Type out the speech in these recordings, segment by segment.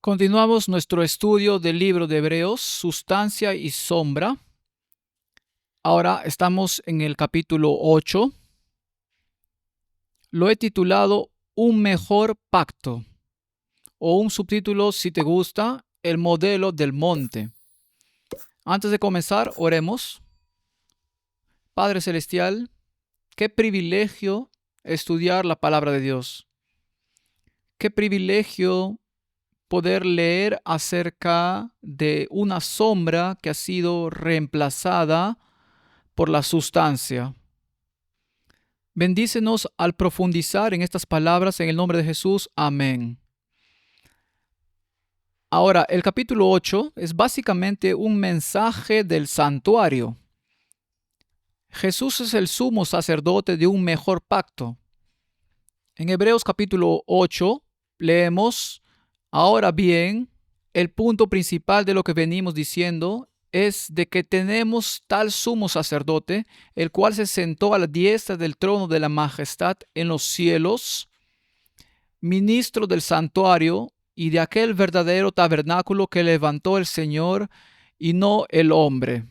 Continuamos nuestro estudio del libro de Hebreos, Sustancia y Sombra. Ahora estamos en el capítulo 8. Lo he titulado Un mejor pacto, o un subtítulo, si te gusta, El modelo del monte. Antes de comenzar, oremos. Padre Celestial, qué privilegio estudiar la palabra de Dios. Qué privilegio poder leer acerca de una sombra que ha sido reemplazada por la sustancia. Bendícenos al profundizar en estas palabras en el nombre de Jesús. Amén. Ahora, el capítulo 8 es básicamente un mensaje del santuario. Jesús es el sumo sacerdote de un mejor pacto. En Hebreos capítulo 8 leemos: ahora bien, el punto principal de lo que venimos diciendo es de que tenemos tal sumo sacerdote, el cual se sentó a la diestra del trono de la majestad en los cielos, ministro del santuario y de aquel verdadero tabernáculo que levantó el Señor y no el hombre.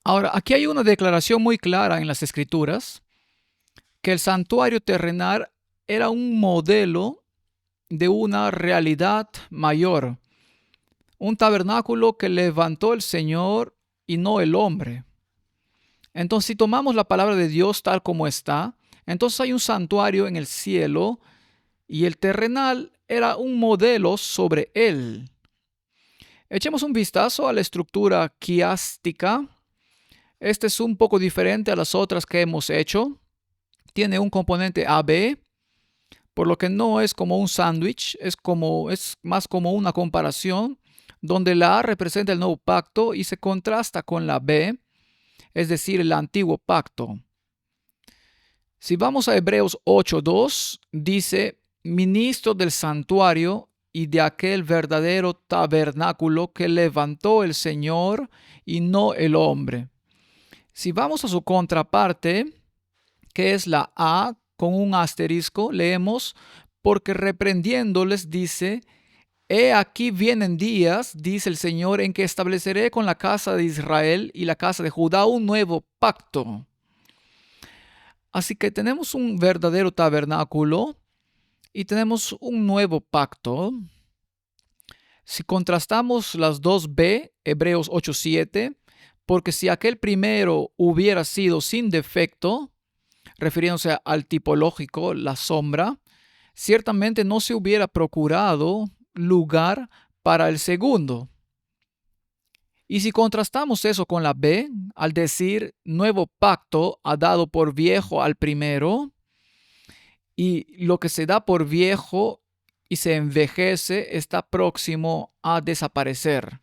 Ahora, aquí hay una declaración muy clara en las Escrituras, que el santuario terrenal era un modelo de una realidad mayor, un tabernáculo que levantó el Señor y no el hombre. Entonces, si tomamos la palabra de Dios tal como está, entonces hay un santuario en el cielo y el terrenal era un modelo sobre él. Echemos un vistazo a la estructura quiástica. Este es un poco diferente a las otras que hemos hecho. Tiene un componente AB, por lo que no es como un sándwich, es más como una comparación, donde la A representa el nuevo pacto y se contrasta con la B, es decir, el antiguo pacto. Si vamos a Hebreos 8:2, dice: ministro del santuario y de aquel verdadero tabernáculo que levantó el Señor y no el hombre. Si vamos a su contraparte, que es la A con un asterisco, leemos: porque reprendiéndoles dice: he aquí vienen días, dice el Señor, en que estableceré con la casa de Israel y la casa de Judá un nuevo pacto. Así que tenemos un verdadero tabernáculo y tenemos un nuevo pacto. Si contrastamos las dos B, Hebreos 8:7, porque si aquel primero hubiera sido sin defecto, refiriéndose al tipológico, la sombra, ciertamente no se hubiera procurado lugar para el segundo. Y si contrastamos eso con la B, al decir nuevo pacto ha dado por viejo al primero, y lo que se da por viejo y se envejece está próximo a desaparecer.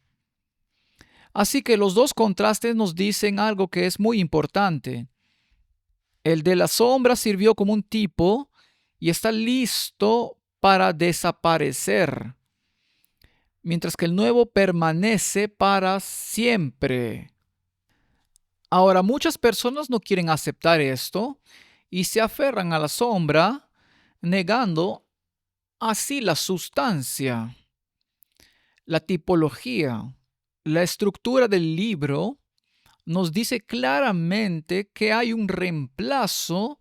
Así que los dos contrastes nos dicen algo que es muy importante. El de la sombra sirvió como un tipo y está listo para desaparecer, mientras que el nuevo permanece para siempre. Ahora, muchas personas no quieren aceptar esto y se aferran a la sombra, negando así la sustancia, la tipología. La estructura del libro nos dice claramente que hay un reemplazo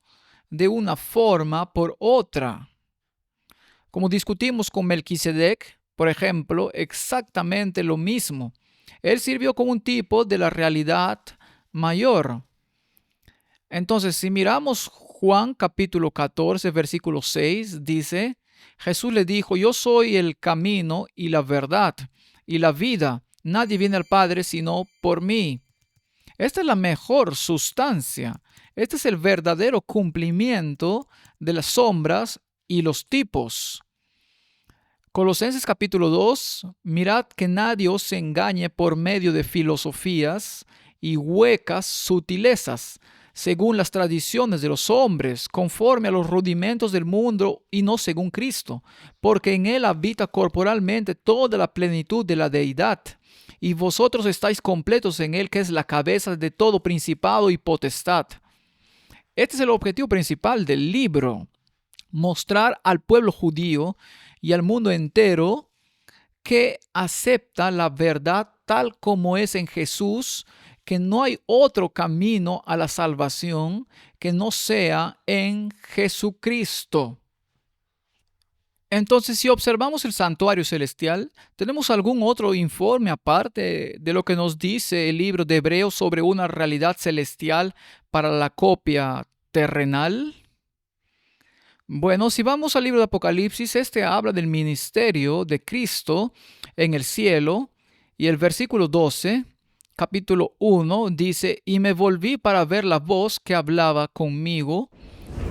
de una forma por otra. Como discutimos con Melquisedec, por ejemplo, exactamente lo mismo. Él sirvió como un tipo de la realidad mayor. Entonces, si miramos Juan capítulo 14, versículo 6, dice: Jesús le dijo: yo soy el camino y la verdad y la vida. Nadie viene al Padre sino por mí. Esta es la mejor sustancia. Este es el verdadero cumplimiento de las sombras y los tipos. Colosenses capítulo 2, mirad que nadie os engañe por medio de filosofías y huecas sutilezas, según las tradiciones de los hombres, conforme a los rudimentos del mundo y no según Cristo, porque en él habita corporalmente toda la plenitud de la deidad, y vosotros estáis completos en él, que es la cabeza de todo principado y potestad. Este es el objetivo principal del libro: mostrar al pueblo judío y al mundo entero que acepta la verdad tal como es en Jesús, que no hay otro camino a la salvación que no sea en Jesucristo. Entonces, si observamos el santuario celestial, ¿tenemos algún otro informe aparte de lo que nos dice el libro de Hebreos sobre una realidad celestial para la copia terrenal? Bueno, si vamos al libro de Apocalipsis, este habla del ministerio de Cristo en el cielo, y el versículo 12, capítulo 1, dice: y me volví para ver la voz que hablaba conmigo,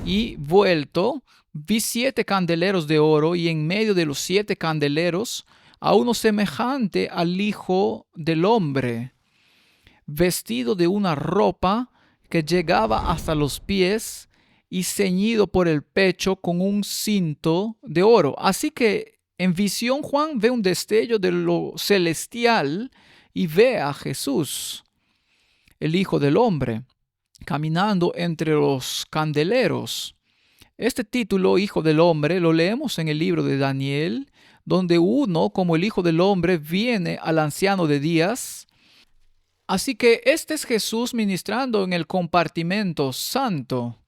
y vuelto, vi 7 candeleros de oro, y en medio de los 7 candeleros a uno semejante al Hijo del Hombre, vestido de una ropa que llegaba hasta los pies y ceñido por el pecho con un cinto de oro. Así que en visión Juan ve un destello de lo celestial y ve a Jesús, el Hijo del Hombre, caminando entre los candeleros. Este título, Hijo del Hombre, lo leemos en el libro de Daniel, donde uno, como el Hijo del Hombre, viene al anciano de días. Así que este es Jesús ministrando en el compartimento santo,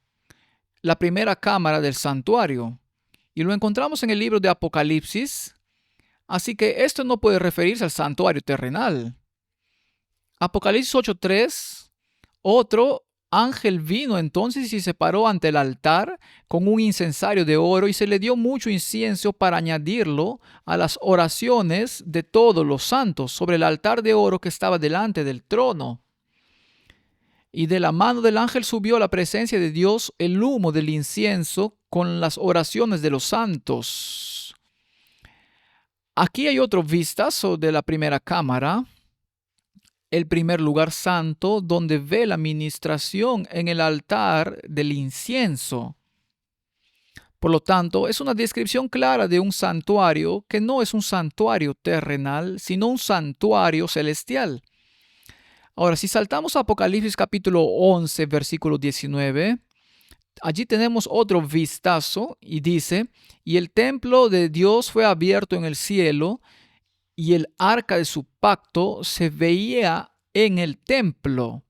la primera cámara del santuario. Y lo encontramos en el libro de Apocalipsis. Así que esto no puede referirse al santuario terrenal. Apocalipsis 8:3, otro ángel vino entonces y se paró ante el altar con un incensario de oro, y se le dio mucho incienso para añadirlo a las oraciones de todos los santos sobre el altar de oro que estaba delante del trono. Y de la mano del ángel subió a la presencia de Dios el humo del incienso con las oraciones de los santos. Aquí hay otro vistazo de la primera cámara, el primer lugar santo, donde ve la ministración en el altar del incienso. Por lo tanto, es una descripción clara de un santuario que no es un santuario terrenal, sino un santuario celestial. Ahora, si saltamos a Apocalipsis capítulo 11, versículo 19, allí tenemos otro vistazo y dice: y el templo de Dios fue abierto en el cielo, y el arca de su pacto se veía en el templo.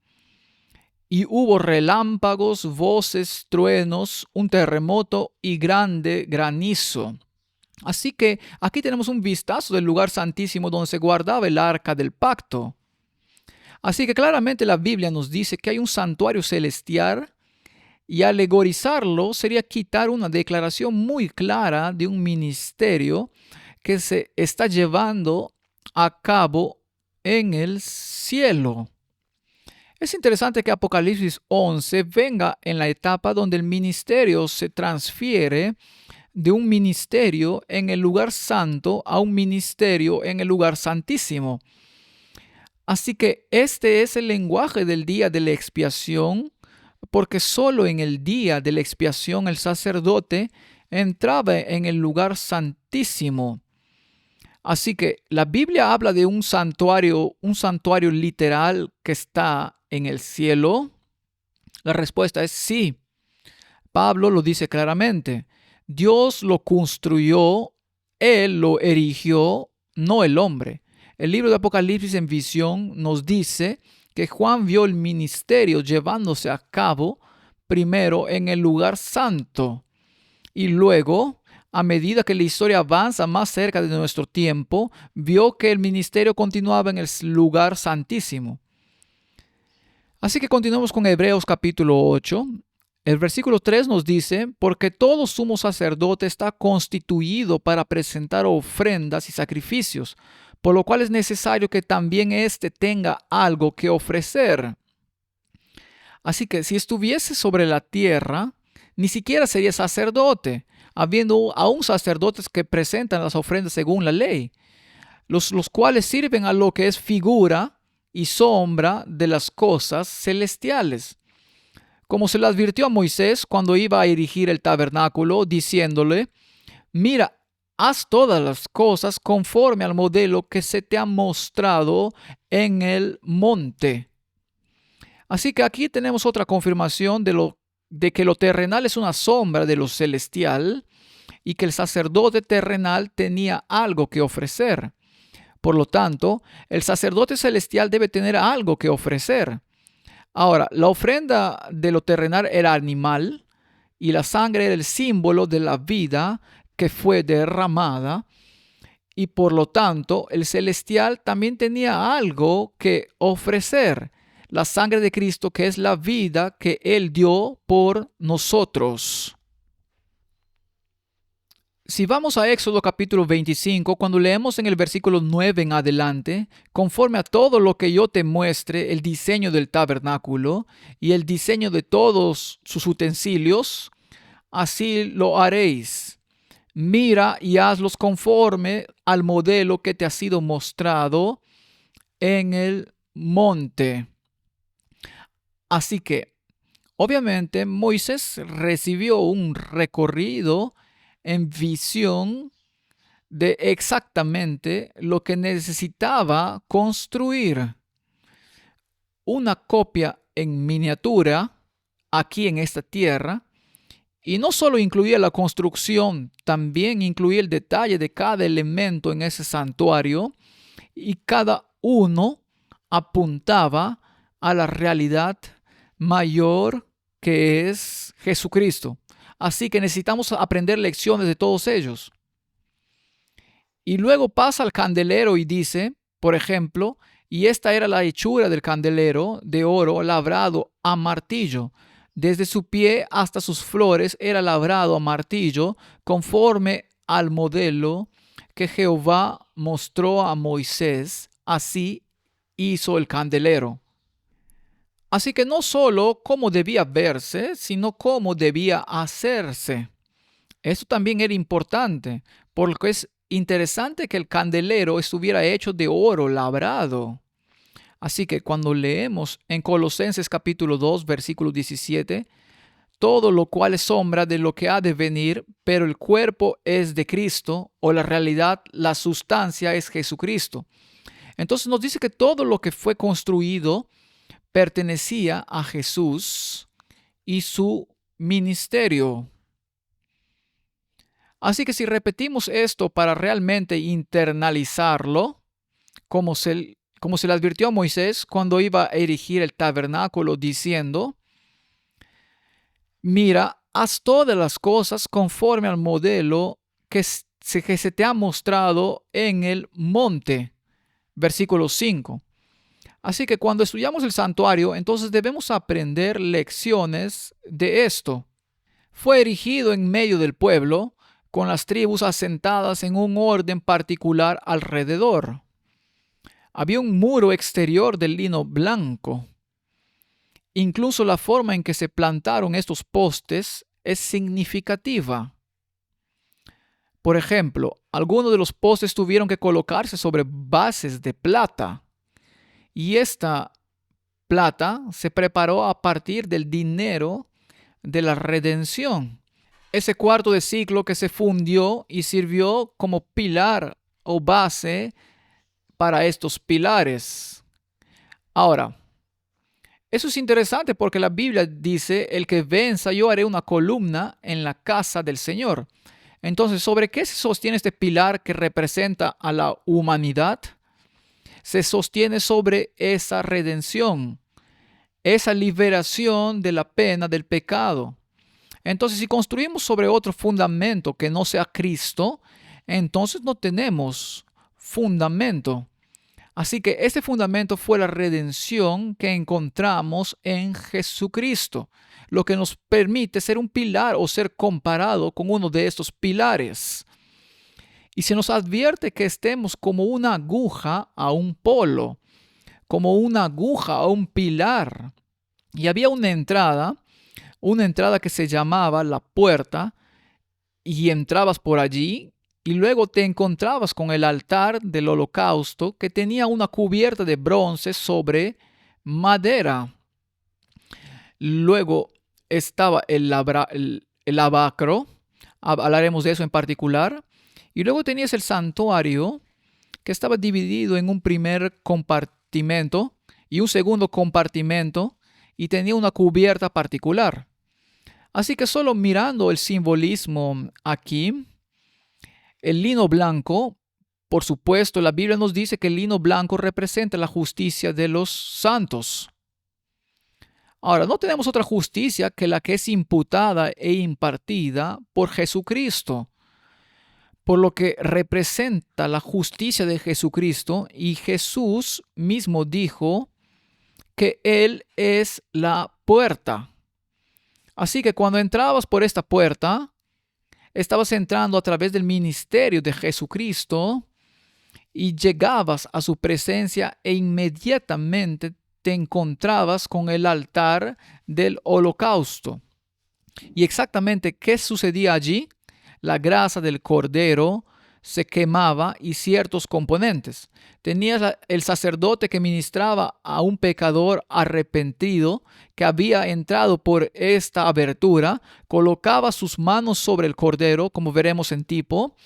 Y hubo relámpagos, voces, truenos, un terremoto y grande granizo. Así que aquí tenemos un vistazo del lugar santísimo donde se guardaba el arca del pacto. Así que claramente la Biblia nos dice que hay un santuario celestial, y alegorizarlo sería quitar una declaración muy clara de un ministerio que se está llevando a cabo en el cielo. Es interesante que Apocalipsis 11 venga en la etapa donde el ministerio se transfiere de un ministerio en el lugar santo a un ministerio en el lugar santísimo. Así que este es el lenguaje del día de la expiación, porque solo en el día de la expiación el sacerdote entraba en el lugar santísimo. Así que la Biblia habla de un santuario literal que está en el cielo. La respuesta es sí. Pablo lo dice claramente. Dios lo construyó, Él lo erigió, no el hombre. El libro de Apocalipsis en visión nos dice que Juan vio el ministerio llevándose a cabo primero en el lugar santo, y luego, a medida que la historia avanza más cerca de nuestro tiempo, vio que el ministerio continuaba en el lugar santísimo. Así que continuamos con Hebreos capítulo 8. El versículo 3 nos dice: porque todo sumo sacerdote está constituido para presentar ofrendas y sacrificios, por lo cual es necesario que también éste tenga algo que ofrecer. Así que si estuviese sobre la tierra, ni siquiera sería sacerdote, habiendo aún sacerdotes que presentan las ofrendas según la ley, los cuales sirven a lo que es figura y sombra de las cosas celestiales. Como se le advirtió a Moisés cuando iba a erigir el tabernáculo, diciéndole: mira, haz todas las cosas conforme al modelo que se te ha mostrado en el monte. Así que aquí tenemos otra confirmación de que lo terrenal es una sombra de lo celestial, y que el sacerdote terrenal tenía algo que ofrecer. Por lo tanto, el sacerdote celestial debe tener algo que ofrecer. Ahora, la ofrenda de lo terrenal era animal y la sangre era el símbolo de la vida que fue derramada, y por lo tanto el celestial también tenía algo que ofrecer, la sangre de Cristo, que es la vida que Él dio por nosotros. Si vamos a Éxodo capítulo 25, cuando leemos en el versículo 9 en adelante, conforme a todo lo que yo te muestre, el diseño del tabernáculo y el diseño de todos sus utensilios, así lo haréis. Mira y hazlos conforme al modelo que te ha sido mostrado en el monte. Así que, obviamente, Moisés recibió un recorrido en visión de exactamente lo que necesitaba construir. Una copia en miniatura aquí en esta tierra, y no solo incluía la construcción, también incluía el detalle de cada elemento en ese santuario, y cada uno apuntaba a la realidad mayor que es Jesucristo. Así que necesitamos aprender lecciones de todos ellos. Y luego pasa al candelero y dice, por ejemplo, y esta era la hechura del candelero de oro labrado a martillo. Desde su pie hasta sus flores era labrado a martillo, conforme al modelo que Jehová mostró a Moisés. Así hizo el candelero. Así que no solo cómo debía verse, sino cómo debía hacerse. Esto también era importante, porque es interesante que el candelero estuviera hecho de oro labrado. Así que cuando leemos en Colosenses capítulo 2, versículo 17, todo lo cual es sombra de lo que ha de venir, pero el cuerpo es de Cristo, o la realidad, la sustancia es Jesucristo. Entonces nos dice que todo lo que fue construido pertenecía a Jesús y su ministerio. Así que si repetimos esto para realmente internalizarlo, como se le advirtió a Moisés cuando iba a erigir el tabernáculo, diciendo, mira, haz todas las cosas conforme al modelo que se te ha mostrado en el monte. Versículo 5. Así que cuando estudiamos el santuario, entonces debemos aprender lecciones de esto. Fue erigido en medio del pueblo, con las tribus asentadas en un orden particular alrededor. Había un muro exterior de lino blanco. Incluso la forma en que se plantaron estos postes es significativa. Por ejemplo, algunos de los postes tuvieron que colocarse sobre bases de plata, y esta plata se preparó a partir del dinero de la redención. Ese cuarto de ciclo que se fundió y sirvió como pilar o base para estos pilares. Ahora, eso es interesante porque la Biblia dice, el que venza, yo haré una columna en la casa del Señor. Entonces, ¿sobre qué se sostiene este pilar que representa a la humanidad? Se sostiene sobre esa redención, esa liberación de la pena del pecado. Entonces, si construimos sobre otro fundamento que no sea Cristo, entonces no tenemos fundamento. Así que este fundamento fue la redención que encontramos en Jesucristo, lo que nos permite ser un pilar o ser comparado con uno de estos pilares. Y se nos advierte que estemos como una aguja a un polo, como una aguja a un pilar. Y había una entrada que se llamaba la puerta, y entrabas por allí y luego te encontrabas con el altar del holocausto, que tenía una cubierta de bronce sobre madera. Luego estaba el lavacro, hablaremos de eso en particular. Y luego tenías el santuario, que estaba dividido en un primer compartimento y un segundo compartimento, y tenía una cubierta particular. Así que solo mirando el simbolismo aquí, el lino blanco Por supuesto, la Biblia nos dice que el lino blanco representa la justicia de los santos. Ahora, no tenemos otra justicia que la que es imputada e impartida por Jesucristo, por lo que representa la justicia de Jesucristo, y Jesús mismo dijo que Él es la puerta. Así que cuando entrabas por esta puerta, estabas entrando a través del ministerio de Jesucristo y llegabas a su presencia e inmediatamente te encontrabas con el altar del holocausto. ¿Y exactamente qué sucedía allí? La grasa del cordero se quemaba y ciertos componentes. Tenías el sacerdote que ministraba a un pecador arrepentido que había entrado por esta abertura, colocaba sus manos sobre el cordero, como veremos en tipo,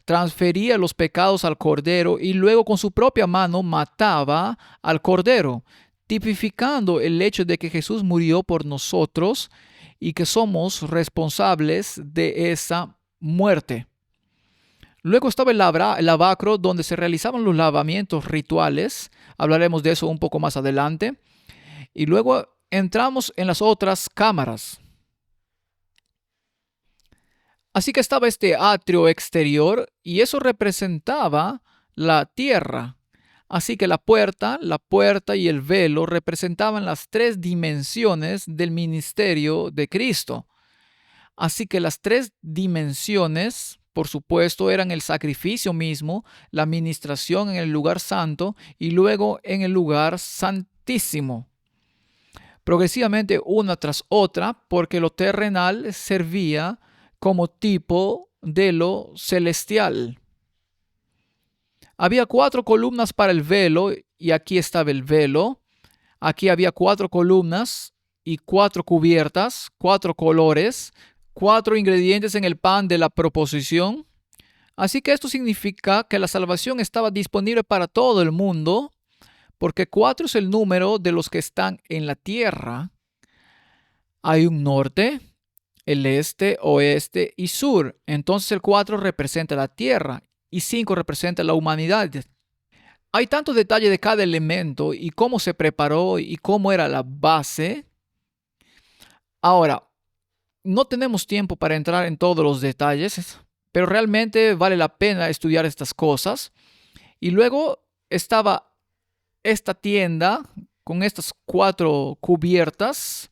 transfería los pecados al cordero y luego con su propia mano mataba al cordero, tipificando el hecho de que Jesús murió por nosotros y que somos responsables de esa muerte. Luego estaba el lavacro, donde se realizaban los lavamientos rituales. Hablaremos de eso un poco más adelante. Y luego entramos en las otras cámaras. Así que estaba este atrio exterior y eso representaba la tierra. Así que la puerta y el velo representaban las tres dimensiones del ministerio de Cristo. Así que las tres dimensiones, por supuesto, eran el sacrificio mismo, la ministración en el lugar santo y luego en el lugar santísimo. Progresivamente una tras otra, porque lo terrenal servía como tipo de lo celestial. Había 4 columnas para el velo y aquí estaba el velo. Aquí había 4 columnas y 4 cubiertas, 4 colores, 4 ingredientes en el pan de la proposición. Así que esto significa que la salvación estaba disponible para todo el mundo, porque 4 es el número de los que están en la tierra. Hay un norte, el este, oeste y sur. Entonces el 4 representa la tierra y 5 representa la humanidad. Hay tanto detalle de cada elemento y cómo se preparó y cómo era la base. Ahora, no tenemos tiempo para entrar en todos los detalles, pero realmente vale la pena estudiar estas cosas. Y luego estaba esta tienda con estas 4 cubiertas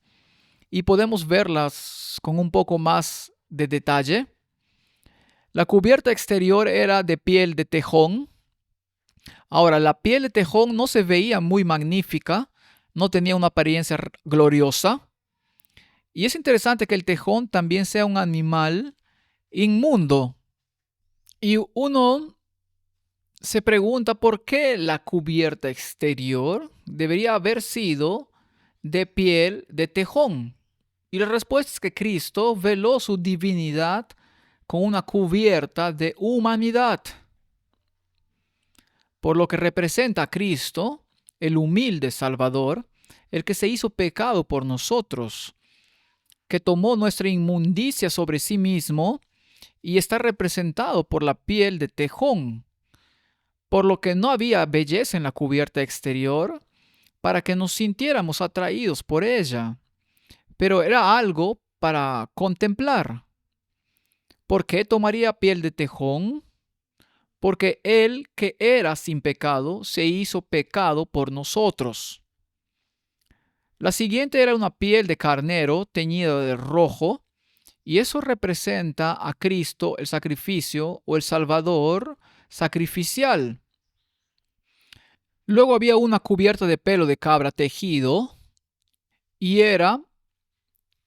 y podemos verlas con un poco más de detalle. La cubierta exterior era de piel de tejón. Ahora, la piel de tejón no se veía muy magnífica, no tenía una apariencia gloriosa. Y es interesante que el tejón también sea un animal inmundo. Y uno se pregunta por qué la cubierta exterior debería haber sido de piel de tejón. Y la respuesta es que Cristo veló su divinidad con una cubierta de humanidad, por lo que representa a Cristo, el humilde Salvador, el que se hizo pecado por nosotros, que tomó nuestra inmundicia sobre sí mismo y está representado por la piel de tejón, por lo que no había belleza en la cubierta exterior para que nos sintiéramos atraídos por ella, pero era algo para contemplar. ¿Por qué tomaría piel de tejón? Porque Él, que era sin pecado, se hizo pecado por nosotros. La siguiente era una piel de carnero teñida de rojo, y eso representa a Cristo, el sacrificio o el Salvador sacrificial. Luego había una cubierta de pelo de cabra tejido, y era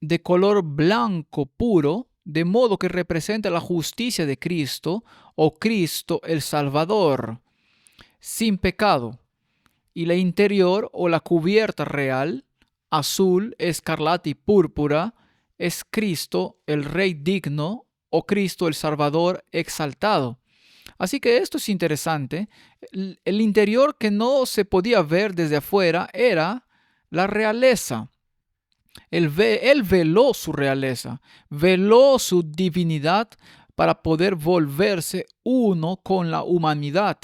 de color blanco puro, de modo que representa la justicia de Cristo o Cristo el Salvador, sin pecado. Y la interior o la cubierta real, azul, escarlata y púrpura, es Cristo el Rey digno o Cristo el Salvador exaltado. Así que esto es interesante. El interior que no se podía ver desde afuera era la realeza. Él veló su realeza, veló su divinidad para poder volverse uno con la humanidad.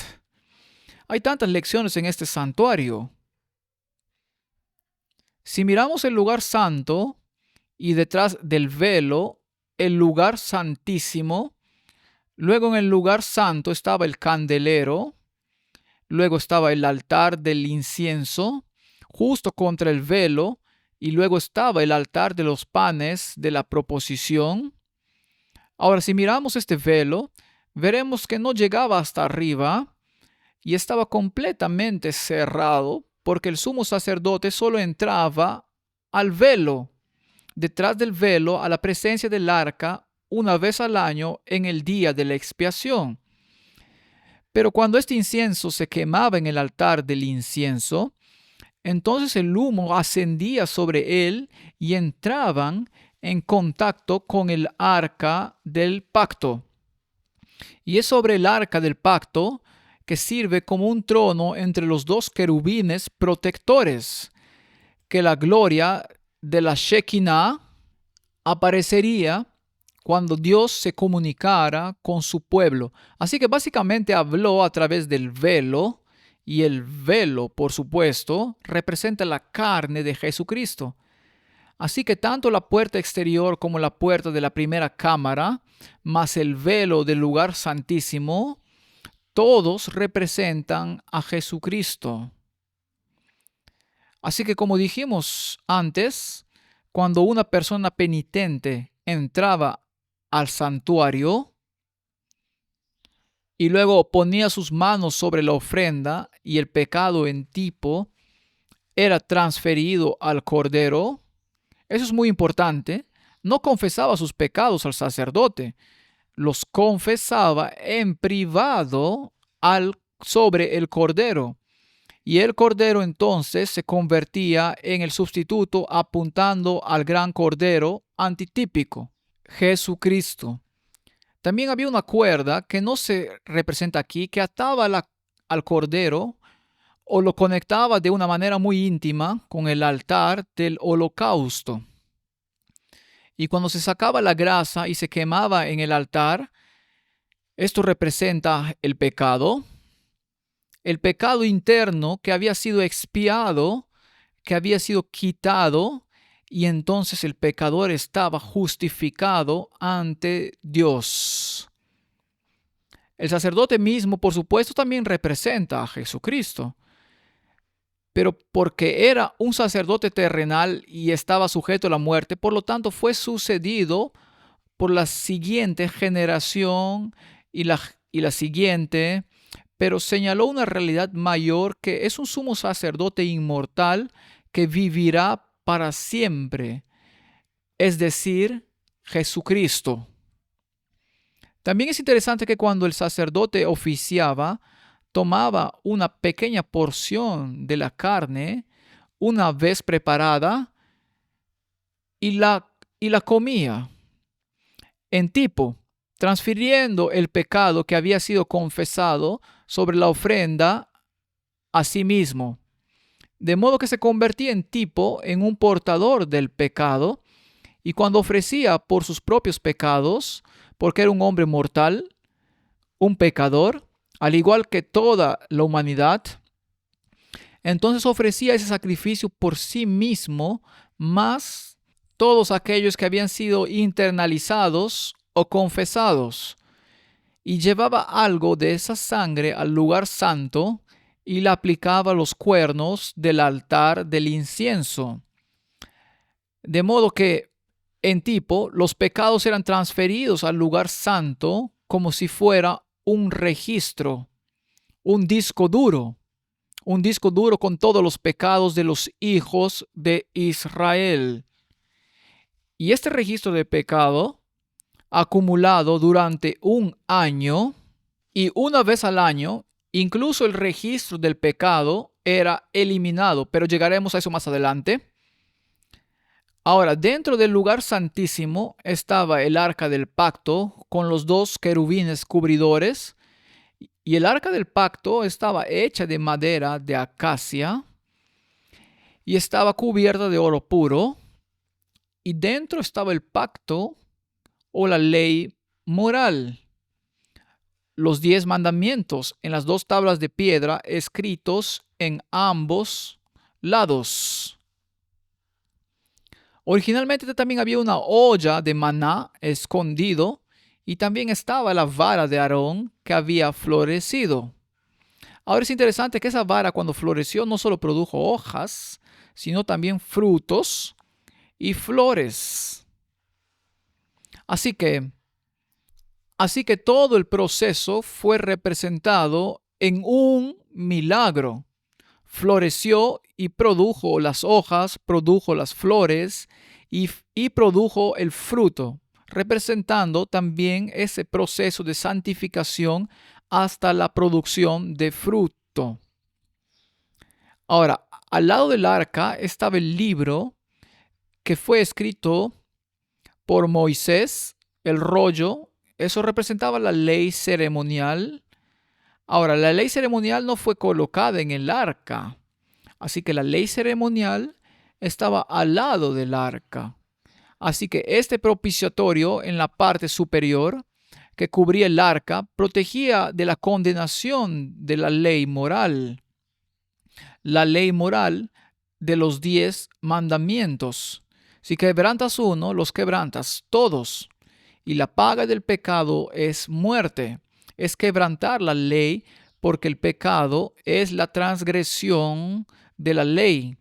Hay tantas lecciones en este santuario. Si miramos el lugar santo y detrás del velo, el lugar santísimo, luego en el lugar santo estaba el candelero, luego estaba el altar del incienso, justo contra el velo, y luego estaba el altar de los panes de la proposición. Ahora, si miramos este velo, veremos que no llegaba hasta arriba y estaba completamente cerrado, porque el sumo sacerdote solo entraba al velo, detrás del velo, a la presencia del arca, una vez al año en el día de la expiación. Pero cuando este incienso se quemaba en el altar del incienso, entonces el humo ascendía sobre él y entraban en contacto con el arca del pacto. Y es sobre el arca del pacto que sirve como un trono entre los dos querubines protectores, que la gloria de la Shekinah aparecería cuando Dios se comunicara con su pueblo. Así que básicamente habló a través del velo, y el velo, por supuesto, representa la carne de Jesucristo. Así que tanto la puerta exterior como la puerta de la primera cámara, más el velo del lugar santísimo, todos representan a Jesucristo. Así que, como dijimos antes, cuando una persona penitente entraba al santuario y luego ponía sus manos sobre la ofrenda y el pecado en tipo era transferido al Cordero, eso es muy importante, no confesaba sus pecados al sacerdote, los confesaba en privado sobre el Cordero. Y el Cordero entonces se convertía en el sustituto apuntando al gran Cordero antitípico, Jesucristo. También había una cuerda que no se representa aquí, que ataba al Cordero o lo conectaba de una manera muy íntima con el altar del holocausto. Y cuando se sacaba la grasa y se quemaba en el altar, esto representa el pecado interno que había sido expiado, que había sido quitado, y entonces el pecador estaba justificado ante Dios. El sacerdote mismo, por supuesto, también representa a Jesucristo, pero porque era un sacerdote terrenal y estaba sujeto a la muerte, por lo tanto fue sucedido por la siguiente generación y la siguiente, pero señaló una realidad mayor, que es un sumo sacerdote inmortal que vivirá para siempre, es decir, Jesucristo. También es interesante que cuando el sacerdote oficiaba, tomaba una pequeña porción de la carne una vez preparada y la comía en tipo, transfiriendo el pecado que había sido confesado sobre la ofrenda a sí mismo, de modo que se convertía en tipo en un portador del pecado, y cuando ofrecía por sus propios pecados, porque era un hombre mortal, un pecador, al igual que toda la humanidad, entonces ofrecía ese sacrificio por sí mismo, más todos aquellos que habían sido internalizados o confesados, y llevaba algo de esa sangre al lugar santo y la aplicaba a los cuernos del altar del incienso. De modo que, en tipo, los pecados eran transferidos al lugar santo como si fuera un registro, un disco duro con todos los pecados de los hijos de Israel. Y este registro de pecado, acumulado durante un año, y una vez al año, incluso el registro del pecado era eliminado, pero llegaremos a eso más adelante. Ahora, dentro del lugar santísimo estaba el arca del pacto con los dos querubines cubridores, y el arca del pacto estaba hecha de madera de acacia y estaba cubierta de oro puro, y dentro estaba el pacto o la ley moral. Los 10 mandamientos en las 2 tablas de piedra escritos en ambos lados. Originalmente también había una olla de maná escondido y también estaba la vara de Aarón que había florecido. Ahora es interesante que esa vara cuando floreció no solo produjo hojas, sino también frutos y flores. Así que todo el proceso fue representado en un milagro. Floreció y produjo las hojas, produjo las flores y produjo el fruto, representando también ese proceso de santificación hasta la producción de fruto. Ahora, al lado del arca estaba el libro que fue escrito por Moisés, el rollo. Eso representaba la ley ceremonial. Ahora, la ley ceremonial no fue colocada en el arca, así que la ley ceremonial estaba al lado del arca. Así que este propiciatorio en la parte superior que cubría el arca protegía de la condenación de la ley moral. La ley moral de los 10 mandamientos. Si quebrantas uno, los quebrantas todos. Y la paga del pecado es muerte. Es quebrantar la ley porque el pecado es la transgresión de la ley.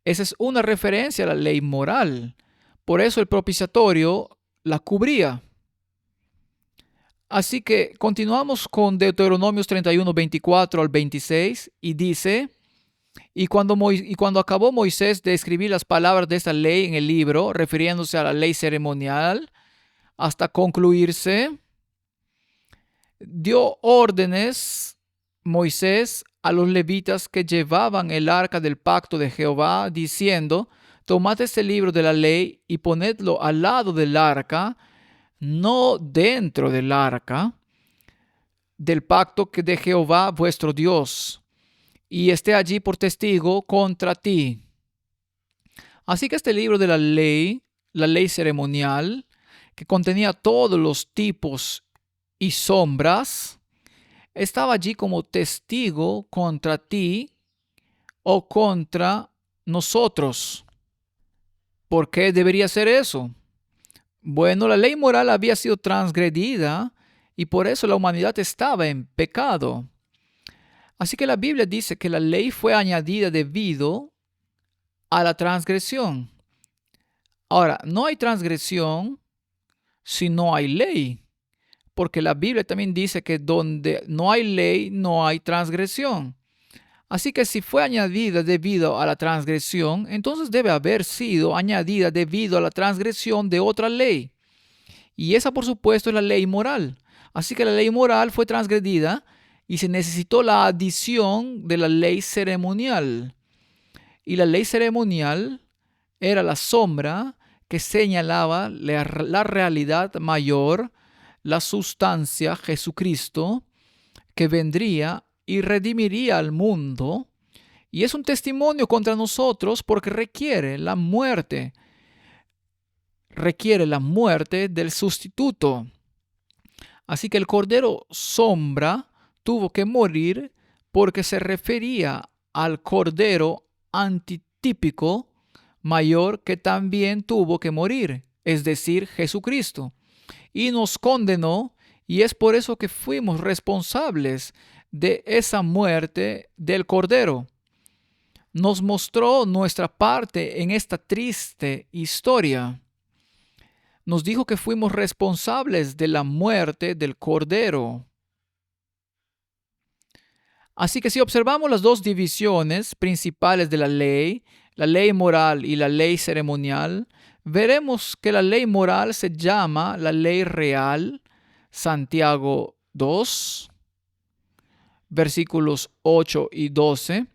Esa es una referencia a la ley moral. Por eso el propiciatorio la cubría. Así que continuamos con Deuteronomios 31, 24 al 26 y dice: y cuando acabó Moisés de escribir las palabras de esta ley en el libro, refiriéndose a la ley ceremonial, hasta concluirse, dio órdenes Moisés a los levitas que llevaban el arca del pacto de Jehová, diciendo: tomad este libro de la ley y ponedlo al lado del arca, no dentro del arca, del pacto de Jehová vuestro Dios, y esté allí por testigo contra ti. Así que este libro de la ley ceremonial, que contenía todos los tipos y sombras, estaba allí como testigo contra ti o contra nosotros. ¿Por qué debería ser eso? Bueno, la ley moral había sido transgredida y por eso la humanidad estaba en pecado. Así que la Biblia dice que la ley fue añadida debido a la transgresión. Ahora, no hay transgresión si no hay ley, porque la Biblia también dice que donde no hay ley, no hay transgresión. Así que si fue añadida debido a la transgresión, entonces debe haber sido añadida debido a la transgresión de otra ley. Y esa, por supuesto, es la ley moral. Así que la ley moral fue transgredida y se necesitó la adición de la ley ceremonial. Y la ley ceremonial era la sombra que señalaba la realidad mayor, la sustancia, Jesucristo, que vendría y redimiría al mundo. Y es un testimonio contra nosotros porque requiere la muerte del sustituto. Así que el cordero sombra tuvo que morir porque se refería al cordero antitípico mayor que también tuvo que morir, es decir, Jesucristo. Y nos condenó, y es por eso que fuimos responsables de esa muerte del cordero. Nos mostró nuestra parte en esta triste historia. Nos dijo que fuimos responsables de la muerte del cordero. Así que si observamos las 2 divisiones principales de la ley moral y la ley ceremonial, veremos que la ley moral se llama la ley real, Santiago 2, versículos 8 y 12.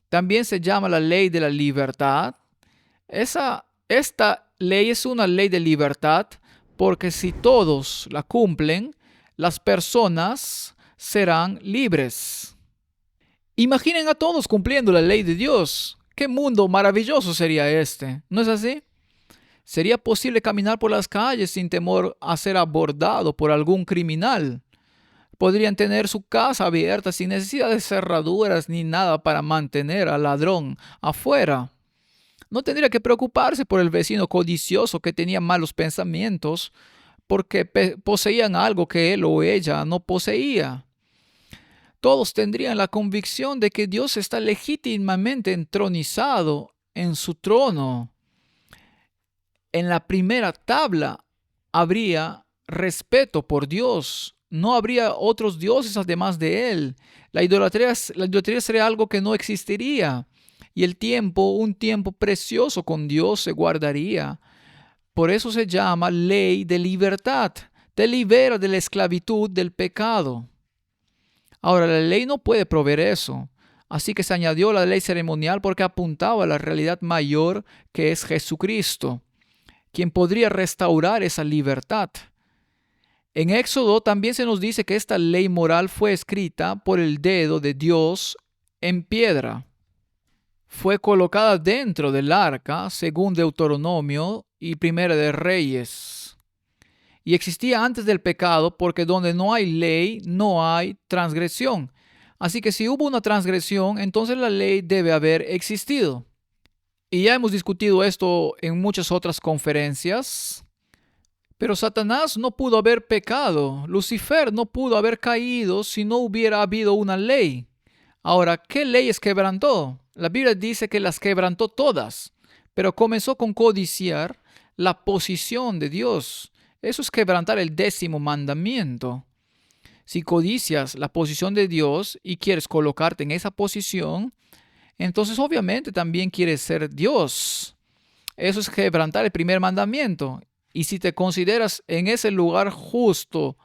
También se llama la ley de la libertad. Esta ley es una ley de libertad porque si todos la cumplen, las personas serán libres. Imaginen a todos cumpliendo la ley de Dios. ¡Qué mundo maravilloso sería este! ¿No es así? Sería posible caminar por las calles sin temor a ser abordado por algún criminal. Podrían tener su casa abierta sin necesidad de cerraduras ni nada para mantener al ladrón afuera. No tendría que preocuparse por el vecino codicioso que tenía malos pensamientos porque poseían algo que él o ella no poseía. Todos tendrían la convicción de que Dios está legítimamente entronizado en su trono. En la primera tabla habría respeto por Dios. No habría otros dioses además de Él. La idolatría sería algo que no existiría. Y el tiempo, un tiempo precioso con Dios se guardaría. Por eso se llama ley de libertad. Te libera de la esclavitud del pecado. Ahora, la ley no puede proveer eso. Así que se añadió la ley ceremonial porque apuntaba a la realidad mayor que es Jesucristo, quien podría restaurar esa libertad. En Éxodo también se nos dice que esta ley moral fue escrita por el dedo de Dios en piedra. Fue colocada dentro del arca, según Deuteronomio y Primera de Reyes. Y existía antes del pecado porque donde no hay ley, no hay transgresión. Así que si hubo una transgresión, entonces la ley debe haber existido. Y ya hemos discutido esto en muchas otras conferencias. Pero Satanás no pudo haber pecado. Lucifer no pudo haber caído si no hubiera habido una ley. Ahora, ¿qué leyes quebrantó? La Biblia dice que las quebrantó todas, pero comenzó con codiciar la posición de Dios. Eso es quebrantar el 10º mandamiento. Si codicias la posición de Dios y quieres colocarte en esa posición, entonces obviamente también quieres ser Dios. Eso es quebrantar el primer mandamiento. Y si te consideras en ese lugar justo,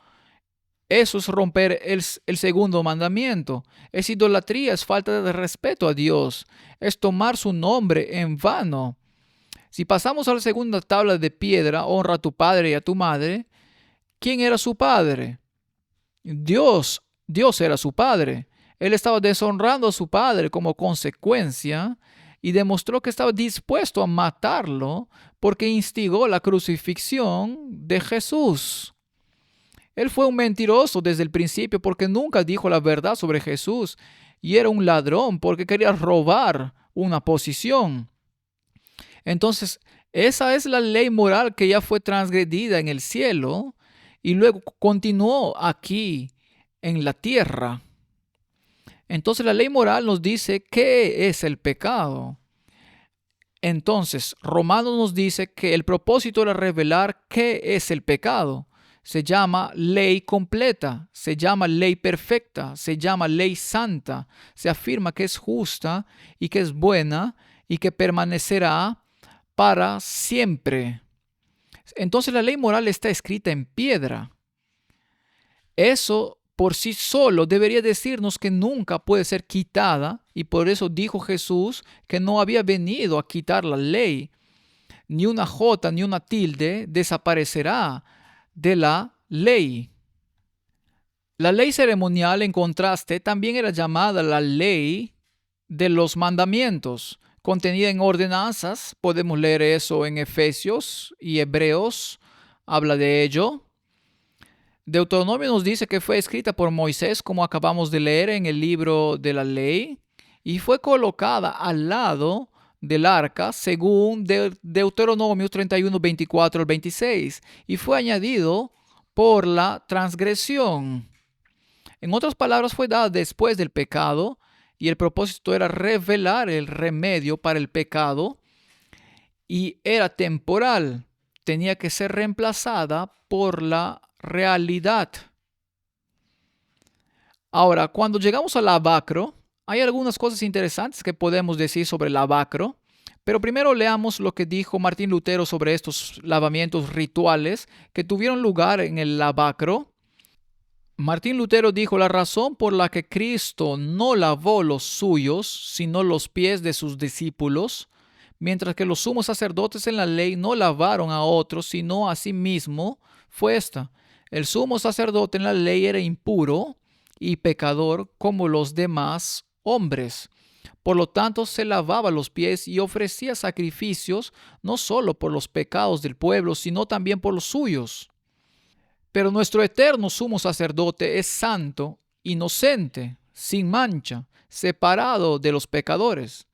eso es romper el segundo mandamiento. Es idolatría, es falta de respeto a Dios. Es tomar su nombre en vano. Si pasamos a la segunda tabla de piedra, honra a tu padre y a tu madre, ¿quién era su padre? Dios. Dios era su padre. Él estaba deshonrando a su padre como consecuencia y demostró que estaba dispuesto a matarlo porque instigó la crucifixión de Jesús. Él fue un mentiroso desde el principio porque nunca dijo la verdad sobre Jesús y era un ladrón porque quería robar una posición. Entonces, esa es la ley moral que ya fue transgredida en el cielo y luego continuó aquí en la tierra. Entonces, la ley moral nos dice qué es el pecado. Entonces, Romanos nos dice que el propósito era revelar qué es el pecado. Se llama ley completa, se llama ley perfecta, se llama ley santa. Se afirma que es justa y que es buena y que permanecerá para siempre. Entonces la ley moral está escrita en piedra. Eso por sí solo debería decirnos que nunca puede ser quitada y por eso dijo Jesús que no había venido a quitar la ley. Ni una jota ni una tilde desaparecerá de la ley. La ley ceremonial, en contraste, también era llamada la ley de los mandamientos, contenida en ordenanzas. Podemos leer eso en Efesios y Hebreos, habla de ello. Deuteronomio nos dice que fue escrita por Moisés, como acabamos de leer en el libro de la ley, y fue colocada al lado del arca, según Deuteronomio 31, 24 al 26, y fue añadido por la transgresión. En otras palabras, fue dada después del pecado, y el propósito era revelar el remedio para el pecado, y era temporal. Tenía que ser reemplazada por la realidad. Ahora, cuando llegamos al lavacro, hay algunas cosas interesantes que podemos decir sobre el lavacro, pero primero leamos lo que dijo Martín Lutero sobre estos lavamientos rituales que tuvieron lugar en el lavacro. Martín Lutero dijo: la razón por la que Cristo no lavó los suyos, sino los pies de sus discípulos, mientras que los sumos sacerdotes en la ley no lavaron a otros, sino a sí mismo, fue esta: el sumo sacerdote en la ley era impuro y pecador como los demás hombres. Por lo tanto, se lavaba los pies y ofrecía sacrificios no solo por los pecados del pueblo, sino también por los suyos. Pero nuestro eterno sumo sacerdote es santo, inocente, sin mancha, separado de los pecadores.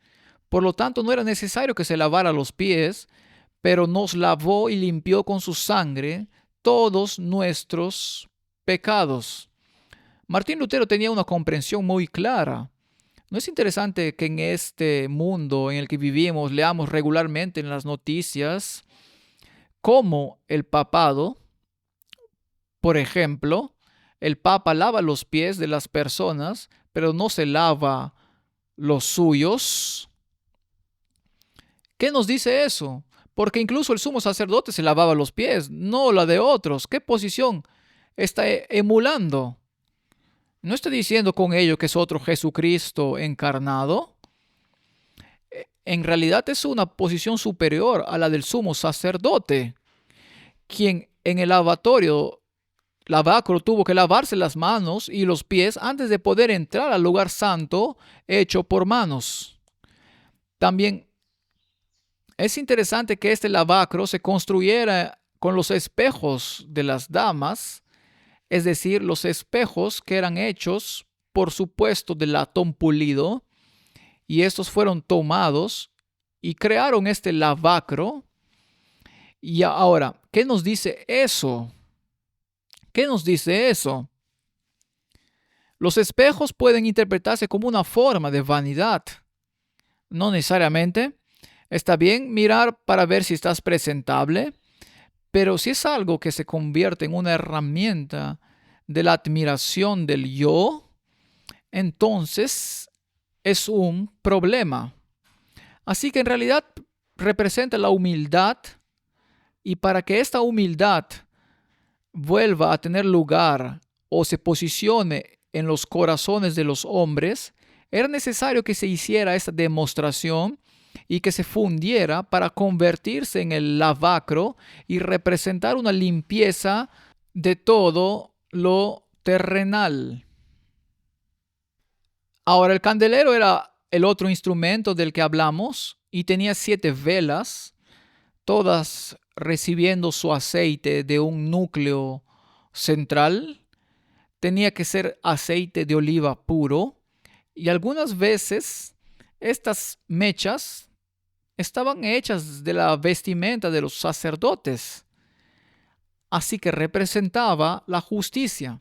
Por lo tanto, no era necesario que se lavara los pies, pero nos lavó y limpió con su sangre todos nuestros pecados. Martín Lutero tenía una comprensión muy clara. ¿No es interesante que en este mundo en el que vivimos leamos regularmente en las noticias cómo el papado, por ejemplo, el papa lava los pies de las personas, pero no se lava los suyos? ¿Qué nos dice eso? Porque incluso el sumo sacerdote se lavaba los pies, no la de otros. ¿Qué posición está emulando? ¿No está diciendo con ello que es otro Jesucristo encarnado? En realidad es una posición superior a la del sumo sacerdote, quien en el lavacro tuvo que lavarse las manos y los pies antes de poder entrar al lugar santo hecho por manos. También es interesante que este lavacro se construyera con los espejos de las damas, es decir, los espejos que eran hechos, por supuesto, de latón pulido, y estos fueron tomados y crearon este lavacro. Y ahora, ¿qué nos dice eso? ¿Qué nos dice eso? Los espejos pueden interpretarse como una forma de vanidad. No necesariamente. Está bien mirar para ver si estás presentable, pero si es algo que se convierte en una herramienta de la admiración del yo, entonces es un problema. Así que en realidad representa la humildad, y para que esta humildad vuelva a tener lugar o se posicione en los corazones de los hombres, era necesario que se hiciera esta demostración y que se fundiera para convertirse en el lavacro y representar una limpieza de todo lo terrenal. Ahora, el candelero era el otro instrumento del que hablamos y tenía 7 velas, todas recibiendo su aceite de un núcleo central. Tenía que ser aceite de oliva puro, y algunas veces estas mechas estaban hechas de la vestimenta de los sacerdotes, así que representaba la justicia.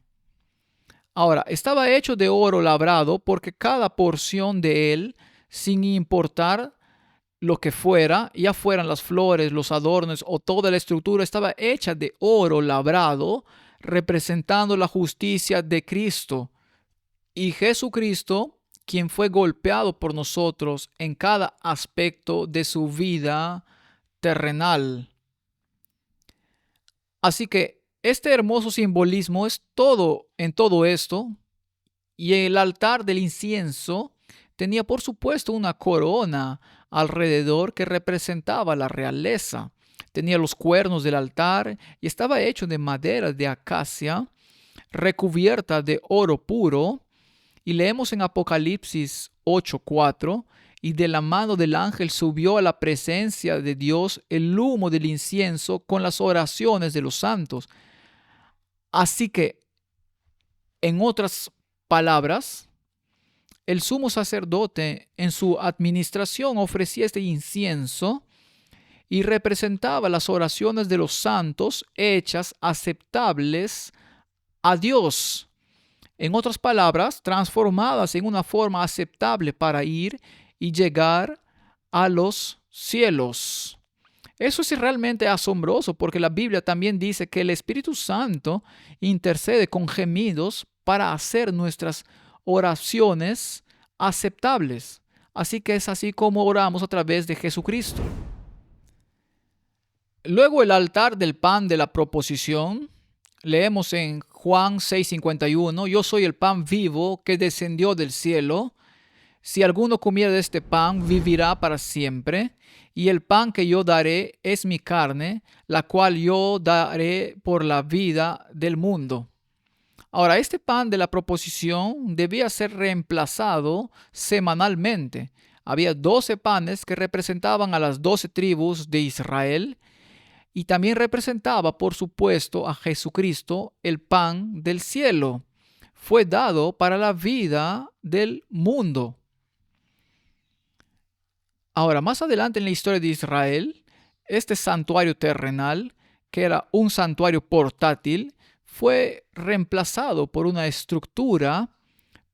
Ahora, estaba hecho de oro labrado porque cada porción de él, sin importar lo que fuera, ya fueran las flores, los adornos o toda la estructura, estaba hecha de oro labrado, representando la justicia de Cristo. Y Jesucristo, quien fue golpeado por nosotros en cada aspecto de su vida terrenal. Así que este hermoso simbolismo es todo en todo esto. Y el altar del incienso tenía, por supuesto, una corona alrededor que representaba la realeza. Tenía los cuernos del altar y estaba hecho de madera de acacia, recubierta de oro puro. Y leemos en Apocalipsis 8:4: y de la mano del ángel subió a la presencia de Dios el humo del incienso con las oraciones de los santos. Así que, en otras palabras, el sumo sacerdote en su administración ofrecía este incienso y representaba las oraciones de los santos hechas aceptables a Dios. En otras palabras, transformadas en una forma aceptable para ir y llegar a los cielos. Eso es realmente asombroso, porque la Biblia también dice que el Espíritu Santo intercede con gemidos para hacer nuestras oraciones aceptables. Así que es así como oramos a través de Jesucristo. Luego, el altar del pan de la proposición. Leemos en Juan 6:51: yo soy el pan vivo que descendió del cielo. Si alguno comiera de este pan, vivirá para siempre. Y el pan que yo daré es mi carne, la cual yo daré por la vida del mundo. Ahora, este pan de la proposición debía ser reemplazado semanalmente. Había 12 panes que representaban a las 12 tribus de Israel y también representaba, por supuesto, a Jesucristo, el pan del cielo. Fue dado para la vida del mundo. Ahora, más adelante en la historia de Israel, este santuario terrenal, que era un santuario portátil, fue reemplazado por una estructura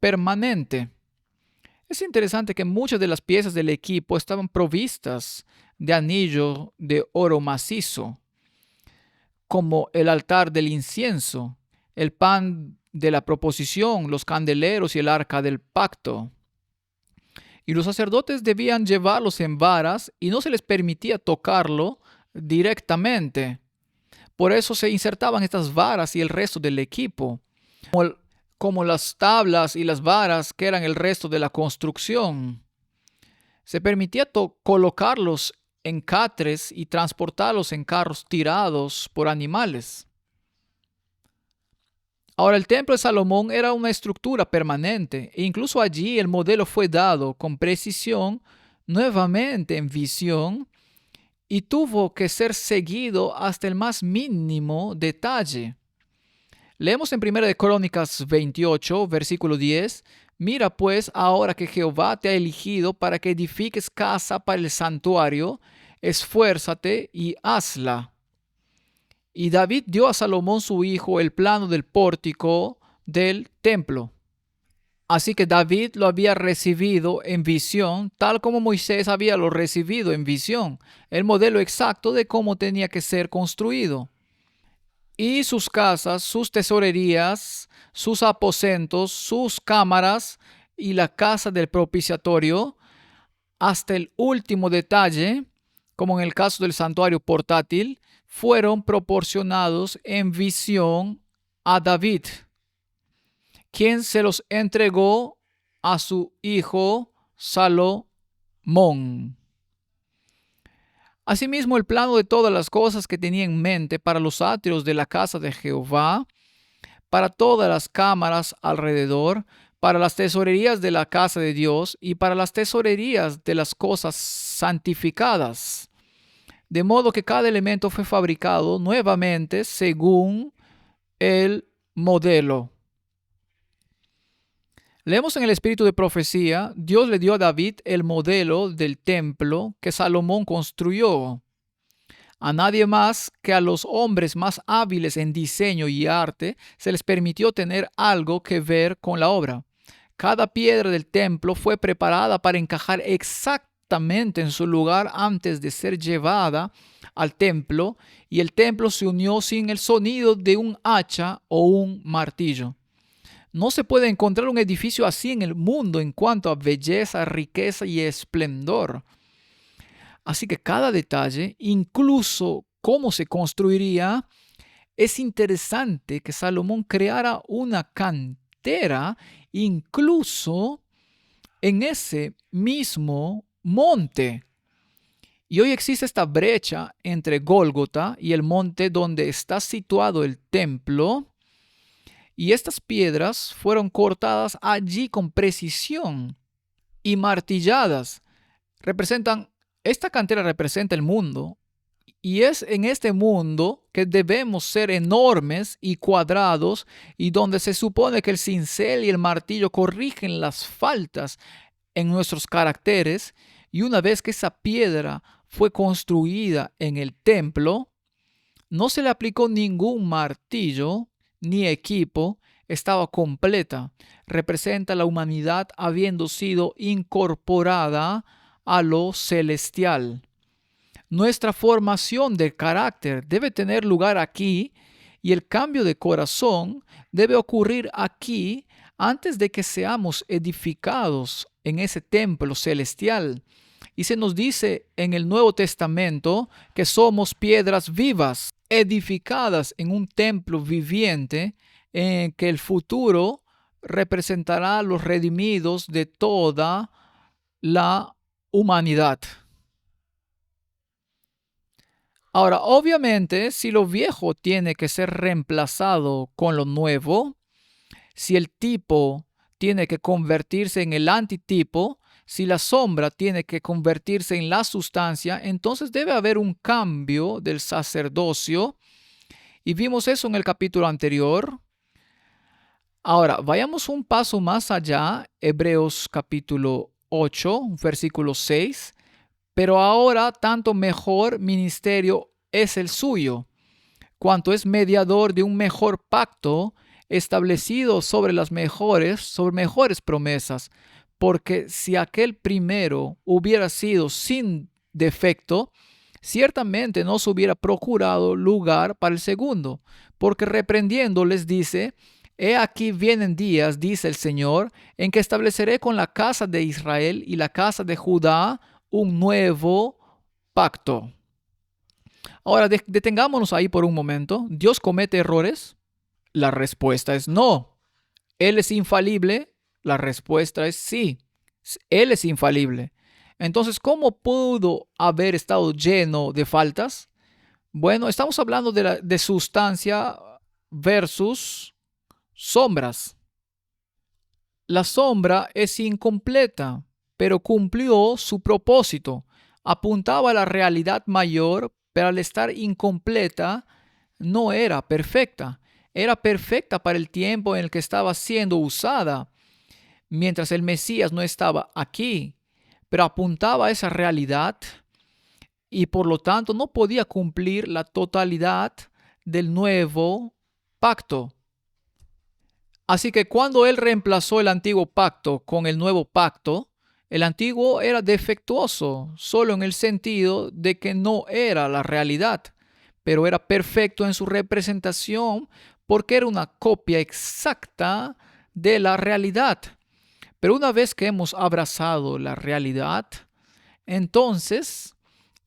permanente. Es interesante que muchas de las piezas del equipo estaban provistas de anillo de oro macizo, como el altar del incienso, el pan de la proposición, los candeleros y el arca del pacto. Y los sacerdotes debían llevarlos en varas y no se les permitía tocarlo directamente. Por eso se insertaban estas varas y el resto del equipo, como las tablas y las varas que eran el resto de la construcción. Se permitía colocarlos en catres y transportarlos en carros tirados por animales. Ahora, el templo de Salomón era una estructura permanente e incluso allí el modelo fue dado con precisión, nuevamente en visión, y tuvo que ser seguido hasta el más mínimo detalle. Leemos en 1 de Crónicas 28, versículo 10, mira pues ahora que Jehová te ha elegido para que edifiques casa para el santuario, esfuérzate y hazla. Y David dio a Salomón su hijo el plano del pórtico del templo. Así que David lo había recibido en visión, tal como Moisés había lo recibido en visión, el modelo exacto de cómo tenía que ser construido. Y sus casas, sus tesorerías, sus aposentos, sus cámaras y la casa del propiciatorio, hasta el último detalle, como en el caso del santuario portátil, fueron proporcionados en visión a David, quien se los entregó a su hijo Salomón. Asimismo, el plano de todas las cosas que tenía en mente para los atrios de la casa de Jehová, para todas las cámaras alrededor, para las tesorerías de la casa de Dios y para las tesorerías de las cosas santificadas. De modo que cada elemento fue fabricado nuevamente según el modelo. Leemos en el espíritu de profecía, Dios le dio a David el modelo del templo que Salomón construyó. A nadie más que a los hombres más hábiles en diseño y arte se les permitió tener algo que ver con la obra. Cada piedra del templo fue preparada para encajar exactamente en su lugar antes de ser llevada al templo, y el templo se unió sin el sonido de un hacha o un martillo. No se puede encontrar un edificio así en el mundo en cuanto a belleza, riqueza y esplendor. Así que cada detalle, incluso cómo se construiría, es interesante que Salomón creara una cantera incluso en ese mismo monte. Y hoy existe esta brecha entre Gólgota y el monte donde está situado el templo. Y estas piedras fueron cortadas allí con precisión y martilladas. Esta cantera representa el mundo. Y es en este mundo que debemos ser enormes y cuadrados y donde se supone que el cincel y el martillo corrigen las faltas en nuestros caracteres. Y una vez que esa piedra fue construida en el templo, no se le aplicó ningún martillo ni equipo, estaba completa. Representa la humanidad habiendo sido incorporada a lo celestial. Nuestra formación de carácter debe tener lugar aquí y el cambio de corazón debe ocurrir aquí antes de que seamos edificados en ese templo celestial. Y se nos dice en el Nuevo Testamento que somos piedras vivas, edificadas en un templo viviente en que el futuro representará a los redimidos de toda la humanidad. Ahora, obviamente, si lo viejo tiene que ser reemplazado con lo nuevo, Si el tipo tiene que convertirse en el antitipo, si la sombra tiene que convertirse en la sustancia, entonces debe haber un cambio del sacerdocio. Y vimos eso en el capítulo anterior. Ahora, vayamos un paso más allá, Hebreos capítulo 8, versículo 6. Pero ahora tanto mejor ministerio es el suyo, cuanto es mediador de un mejor pacto establecido sobre mejores promesas. Porque si aquel primero hubiera sido sin defecto, ciertamente no se hubiera procurado lugar para el segundo, porque reprendiendo les dice: He aquí vienen días, dice el Señor, en que estableceré con la casa de Israel y la casa de Judá un nuevo pacto. Ahora, detengámonos ahí por un momento. ¿Dios comete errores? La respuesta es no. ¿Él es infalible? La respuesta es sí. Él es infalible. Entonces, ¿cómo pudo haber estado lleno de faltas? Bueno, estamos hablando de sustancia versus sombras. La sombra es incompleta, pero cumplió su propósito. Apuntaba a la realidad mayor, pero al estar incompleta, no era perfecta. Era perfecta para el tiempo en el que estaba siendo usada, mientras el Mesías no estaba aquí, pero apuntaba a esa realidad y por lo tanto no podía cumplir la totalidad del nuevo pacto. Así que cuando él reemplazó el antiguo pacto con el nuevo pacto, el antiguo era defectuoso, solo en el sentido de que no era la realidad, pero era perfecto en su representación porque era una copia exacta de la realidad. Pero una vez que hemos abrazado la realidad, entonces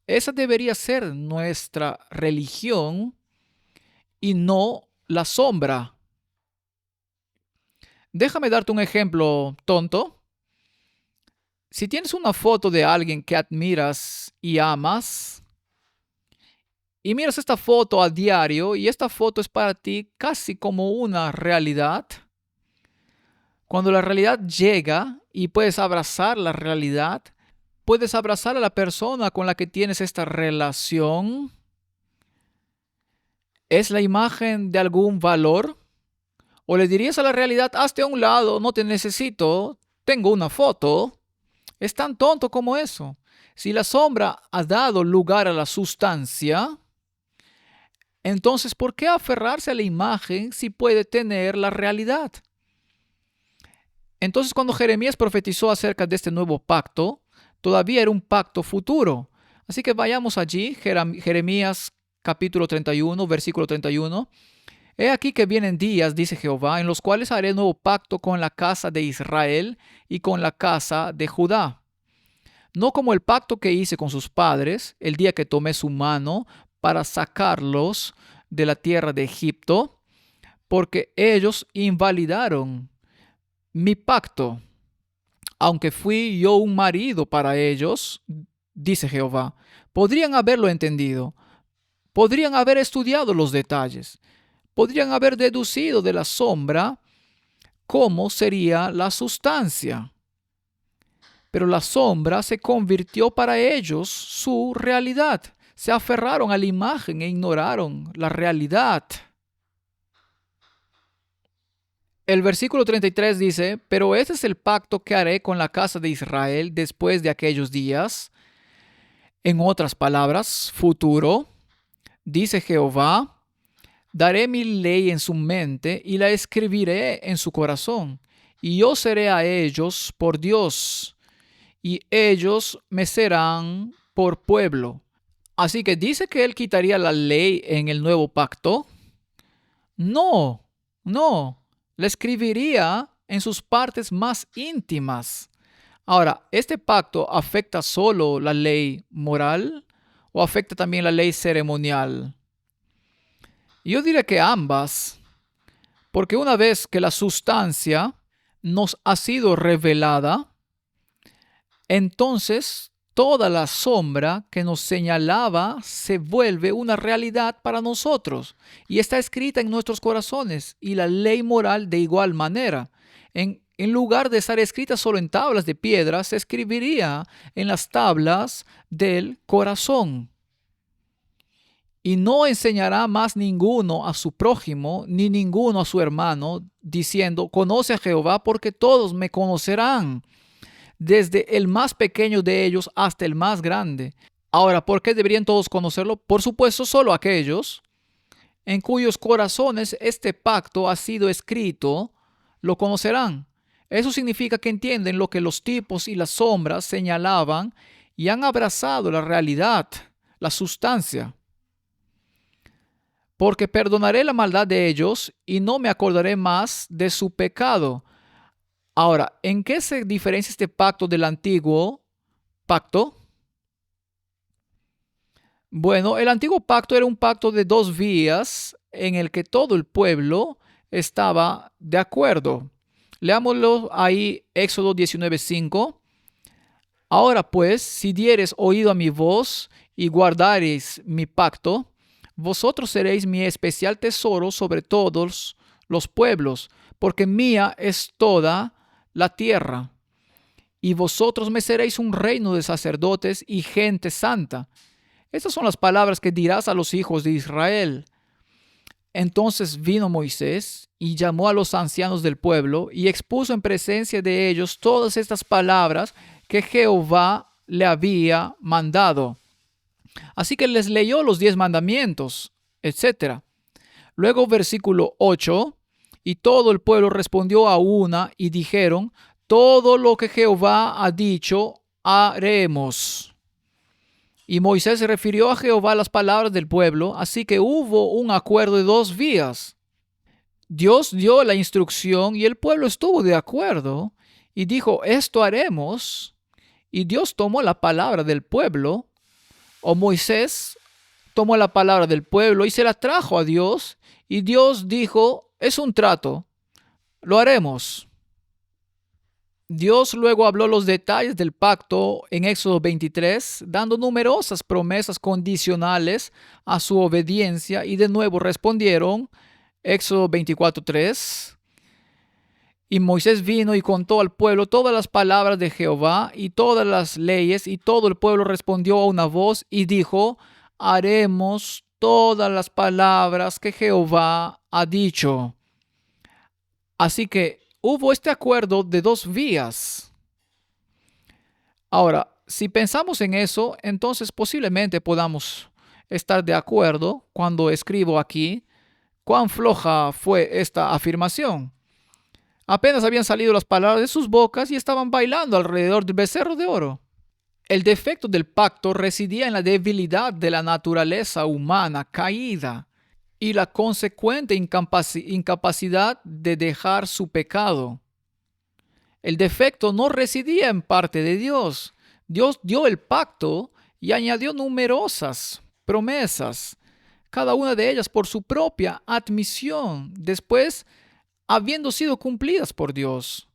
esa debería ser nuestra religión y no la sombra. Déjame darte un ejemplo tonto. Si tienes una foto de alguien que admiras y amas, y miras esta foto a diario, y esta foto es para ti casi como una realidad, cuando la realidad llega y puedes abrazar la realidad, puedes abrazar a la persona con la que tienes esta relación. ¿Es la imagen de algún valor? ¿O le dirías a la realidad: hazte a un lado, no te necesito, tengo una foto? Es tan tonto como eso. Si la sombra ha dado lugar a la sustancia, entonces ¿por qué aferrarse a la imagen si puede tener la realidad? Entonces, cuando Jeremías profetizó acerca de este nuevo pacto, todavía era un pacto futuro. Así que vayamos allí, Jeremías capítulo 31, versículo 31. He aquí que vienen días, dice Jehová, en los cuales haré nuevo pacto con la casa de Israel y con la casa de Judá. No como el pacto que hice con sus padres el día que tomé su mano para sacarlos de la tierra de Egipto, porque ellos invalidaron mi pacto, aunque fui yo un marido para ellos, dice Jehová. Podrían haberlo entendido, podrían haber estudiado los detalles, podrían haber deducido de la sombra cómo sería la sustancia. Pero la sombra se convirtió para ellos su realidad. Se aferraron a la imagen e ignoraron la realidad. El versículo 33 dice: pero este es el pacto que haré con la casa de Israel después de aquellos días. En otras palabras, futuro, dice Jehová: daré mi ley en su mente y la escribiré en su corazón. Y yo seré a ellos por Dios, y ellos me serán por pueblo. Así que dice que él quitaría la ley en el nuevo pacto. No, no, la escribiría en sus partes más íntimas. Ahora, ¿este pacto afecta solo la ley moral o afecta también la ley ceremonial? Yo diría que ambas, porque una vez que la sustancia nos ha sido revelada, entonces toda la sombra que nos señalaba se vuelve una realidad para nosotros y está escrita en nuestros corazones, y la ley moral de igual manera. En lugar de estar escrita solo en tablas de piedra, se escribiría en las tablas del corazón. Y no enseñará más ninguno a su prójimo, ni ninguno a su hermano, diciendo: conoce a Jehová, porque todos me conocerán, desde el más pequeño de ellos hasta el más grande. Ahora, ¿por qué deberían todos conocerlo? Por supuesto, solo aquellos en cuyos corazones este pacto ha sido escrito lo conocerán. Eso significa que entienden lo que los tipos y las sombras señalaban y han abrazado la realidad, la sustancia. Porque perdonaré la maldad de ellos y no me acordaré más de su pecado. Ahora, ¿en qué se diferencia este pacto del antiguo pacto? Bueno, el antiguo pacto era un pacto de dos vías en el que todo el pueblo estaba de acuerdo. Leámoslo ahí, Éxodo 19:5. Ahora pues, si diereis oído a mi voz y guardareis mi pacto, vosotros seréis mi especial tesoro sobre todos los pueblos, porque mía es toda la tierra. Y vosotros me seréis un reino de sacerdotes y gente santa. Estas son las palabras que dirás a los hijos de Israel. Entonces vino Moisés y llamó a los ancianos del pueblo y expuso en presencia de ellos todas estas palabras que Jehová le había mandado. Así que les leyó los 10 mandamientos, etc. Luego, versículo 8, y todo el pueblo respondió a una y dijeron: todo lo que Jehová ha dicho, haremos. Y Moisés refirió a Jehová las palabras del pueblo, así que hubo un acuerdo de dos vías. Dios dio la instrucción y el pueblo estuvo de acuerdo y dijo: esto haremos. Y Dios tomó la palabra del pueblo, o Moisés tomó la palabra del pueblo y se la trajo a Dios, y Dios dijo: es un trato, lo haremos. Dios luego habló los detalles del pacto en Éxodo 23, dando numerosas promesas condicionales a su obediencia, y de nuevo respondieron. Éxodo 24:3. Y Moisés vino y contó al pueblo todas las palabras de Jehová y todas las leyes, y todo el pueblo respondió a una voz y dijo: haremos todas las palabras que Jehová ha dicho. Así que hubo este acuerdo de dos vías. Ahora, si pensamos en eso, entonces posiblemente podamos estar de acuerdo cuando escribo aquí cuán floja fue esta afirmación. Apenas habían salido las palabras de sus bocas y estaban bailando alrededor del becerro de oro. El defecto del pacto residía en la debilidad de la naturaleza humana caída y la consecuente incapacidad de dejar su pecado. El defecto no residía en parte de Dios. Dios dio el pacto y añadió numerosas promesas, cada una de ellas por su propia admisión, después habiendo sido cumplidas por Dios.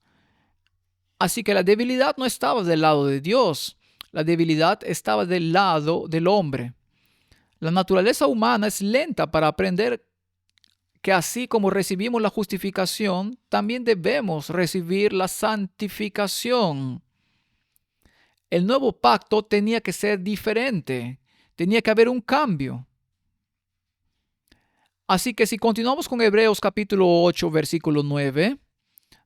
Así que la debilidad no estaba del lado de Dios, la debilidad estaba del lado del hombre. La naturaleza humana es lenta para aprender que así como recibimos la justificación, también debemos recibir la santificación. El nuevo pacto tenía que ser diferente, tenía que haber un cambio. Así que si continuamos con Hebreos capítulo 8, versículo 9,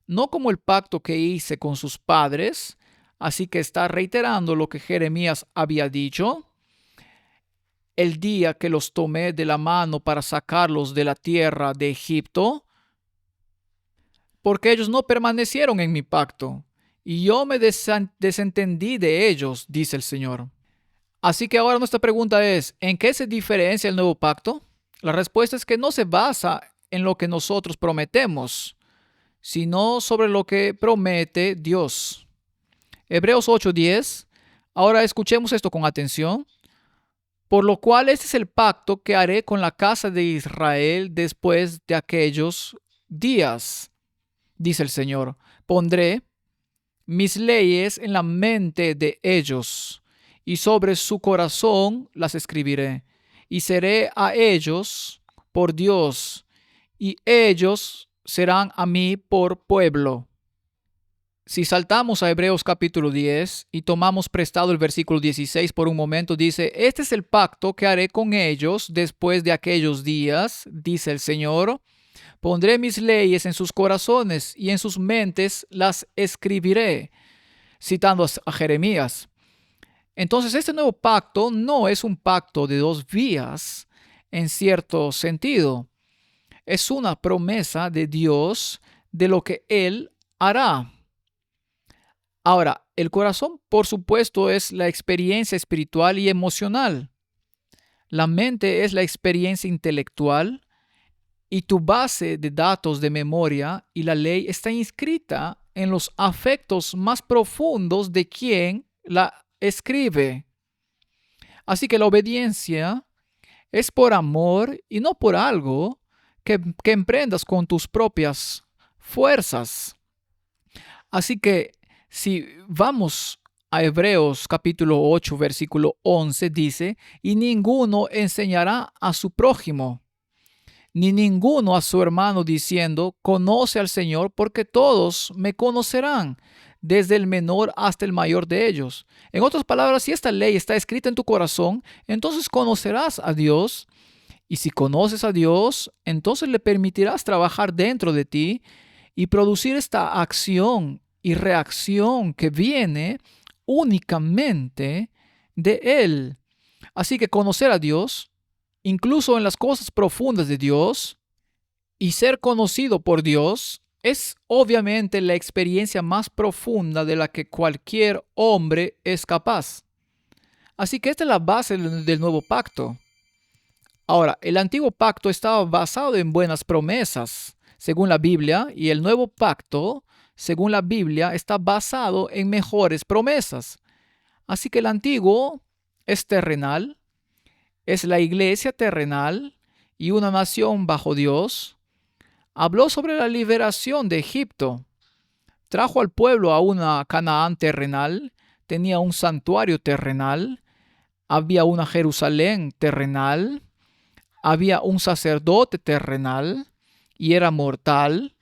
no como el pacto que hice con sus padres, así que está reiterando lo que Jeremías había dicho, el día que los tomé de la mano para sacarlos de la tierra de Egipto, porque ellos no permanecieron en mi pacto, y yo me desentendí de ellos, dice el Señor. Así que ahora nuestra pregunta es: ¿en qué se diferencia el nuevo pacto? La respuesta es que no se basa en lo que nosotros prometemos, sino sobre lo que promete Dios. Hebreos 8:10. Ahora escuchemos esto con atención. Por lo cual este es el pacto que haré con la casa de Israel después de aquellos días, dice el Señor. Pondré mis leyes en la mente de ellos y sobre su corazón las escribiré, y seré a ellos por Dios, y ellos serán a mí por pueblo. Si saltamos a Hebreos capítulo 10 y tomamos prestado el versículo 16 por un momento, dice: este es el pacto que haré con ellos después de aquellos días, dice el Señor. Pondré mis leyes en sus corazones y en sus mentes las escribiré, citando a Jeremías. Entonces, este nuevo pacto no es un pacto de dos vías en cierto sentido. Es una promesa de Dios de lo que Él hará. Ahora, el corazón, por supuesto, es la experiencia espiritual y emocional. La mente es la experiencia intelectual y tu base de datos de memoria y la ley está inscrita en los afectos más profundos de quien la escribe. Así que la obediencia es por amor y no por algo que emprendas con tus propias fuerzas. Así que si vamos a Hebreos capítulo 8, versículo 11, dice: y ninguno enseñará a su prójimo, ni ninguno a su hermano, diciendo: conoce al Señor, porque todos me conocerán, desde el menor hasta el mayor de ellos. En otras palabras, si esta ley está escrita en tu corazón, entonces conocerás a Dios. Y si conoces a Dios, entonces le permitirás trabajar dentro de ti y producir esta acción y reacción que viene únicamente de Él. Así que conocer a Dios, incluso en las cosas profundas de Dios, y ser conocido por Dios, es obviamente la experiencia más profunda de la que cualquier hombre es capaz. Así que esta es la base del nuevo pacto. Ahora, el antiguo pacto estaba basado en buenas promesas, según la Biblia, y el nuevo pacto, según la Biblia, está basado en mejores promesas. Así que el antiguo es terrenal, es la iglesia terrenal y una nación bajo Dios. Habló sobre la liberación de Egipto. Trajo al pueblo a una Canaán terrenal, tenía un santuario terrenal, había una Jerusalén terrenal, había un sacerdote terrenal y era mortal.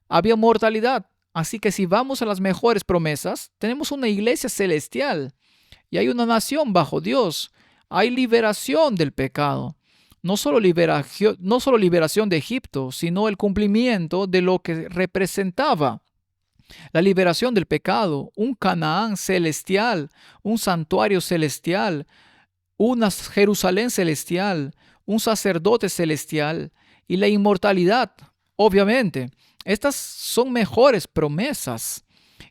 Había mortalidad. Así que si vamos a las mejores promesas, tenemos una iglesia celestial y hay una nación bajo Dios. Hay liberación del pecado. No solo liberación de Egipto, sino el cumplimiento de lo que representaba. La liberación del pecado, un Canaán celestial, un santuario celestial, una Jerusalén celestial, un sacerdote celestial y la inmortalidad. Obviamente, estas son mejores promesas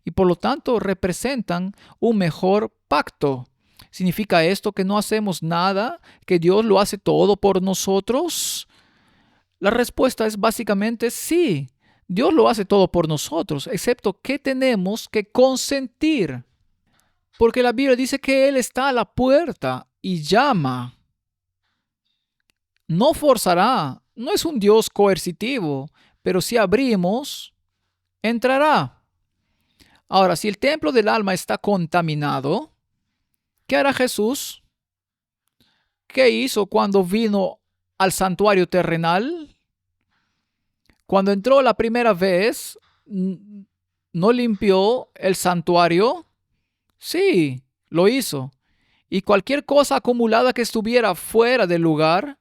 y por lo tanto representan un mejor pacto. ¿Significa esto que no hacemos nada, que Dios lo hace todo por nosotros? La respuesta es básicamente sí. Dios lo hace todo por nosotros, excepto que tenemos que consentir. Porque la Biblia dice que Él está a la puerta y llama. No forzará, no es un Dios coercitivo, pero si abrimos, entrará. Ahora, si el templo del alma está contaminado, ¿qué hará Jesús? ¿Qué hizo cuando vino al santuario terrenal? Cuando entró la primera vez, ¿no limpió el santuario? Sí, lo hizo. Y cualquier cosa acumulada que estuviera fuera del lugar,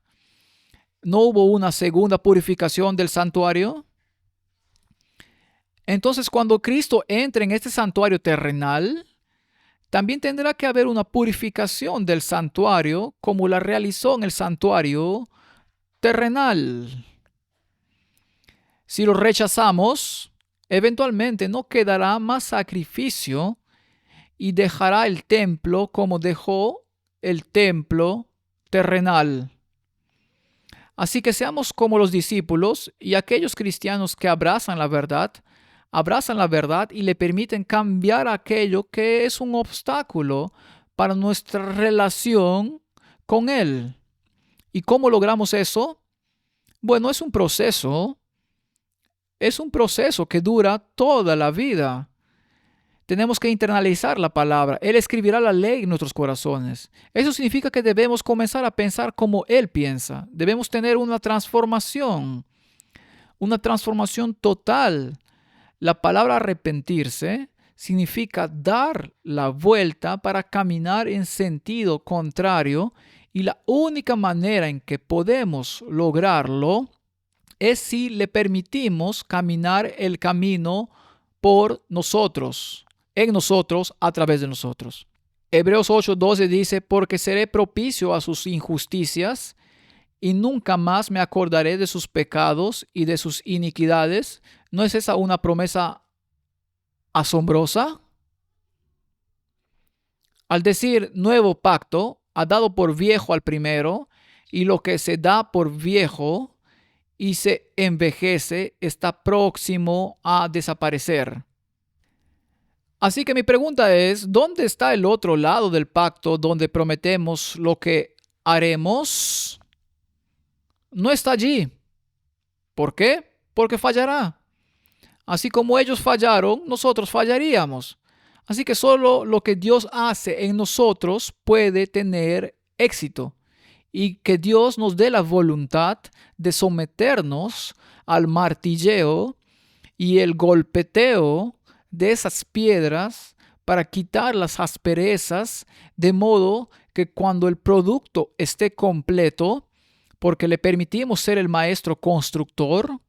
¿no hubo una segunda purificación del santuario? Entonces, cuando Cristo entre en este santuario terrenal, también tendrá que haber una purificación del santuario, como la realizó en el santuario terrenal. Si lo rechazamos, eventualmente no quedará más sacrificio y dejará el templo como dejó el templo terrenal. Así que seamos como los discípulos y aquellos cristianos que abrazan la verdad y le permiten cambiar aquello que es un obstáculo para nuestra relación con Él. ¿Y cómo logramos eso? Bueno, es un proceso que dura toda la vida. Tenemos que internalizar la palabra. Él escribirá la ley en nuestros corazones. Eso significa que debemos comenzar a pensar como Él piensa. Debemos tener una transformación total. La palabra arrepentirse significa dar la vuelta para caminar en sentido contrario, y la única manera en que podemos lograrlo es si le permitimos caminar el camino por nosotros, en nosotros, a través de nosotros. Hebreos 8:12 dice: porque seré propicio a sus injusticias y nunca más me acordaré de sus pecados y de sus iniquidades. ¿No es esa una promesa asombrosa? Al decir nuevo pacto, ha dado por viejo al primero, y lo que se da por viejo y se envejece está próximo a desaparecer. Así que mi pregunta es, ¿dónde está el otro lado del pacto donde prometemos lo que haremos? No está allí. ¿Por qué? Porque fallará. Así como ellos fallaron, nosotros fallaríamos. Así que solo lo que Dios hace en nosotros puede tener éxito. Y que Dios nos dé la voluntad de someternos al martilleo y el golpeteo de esas piedras para quitar las asperezas, de modo que cuando el producto esté completo, porque le permitimos ser el maestro constructor,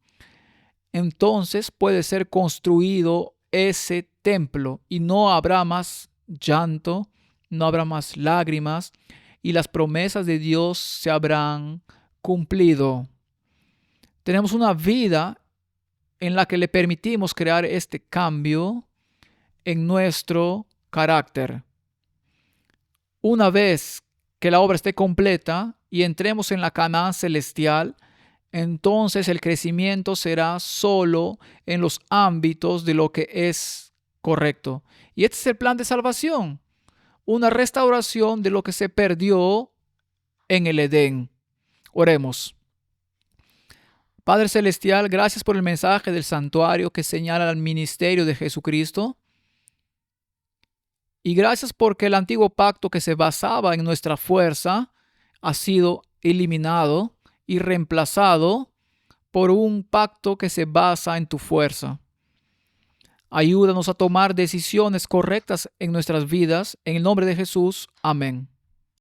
entonces puede ser construido ese templo y no habrá más llanto, no habrá más lágrimas, y las promesas de Dios se habrán cumplido. Tenemos una vida en la que le permitimos crear este cambio en nuestro carácter. Una vez que la obra esté completa y entremos en la Canaán celestial, entonces el crecimiento será solo en los ámbitos de lo que es correcto. Y este es el plan de salvación, una restauración de lo que se perdió en el Edén. Oremos. Padre Celestial, gracias por el mensaje del santuario que señala el ministerio de Jesucristo. Y gracias porque el antiguo pacto que se basaba en nuestra fuerza ha sido eliminado y reemplazado por un pacto que se basa en tu fuerza. Ayúdanos a tomar decisiones correctas en nuestras vidas. En el nombre de Jesús. Amén.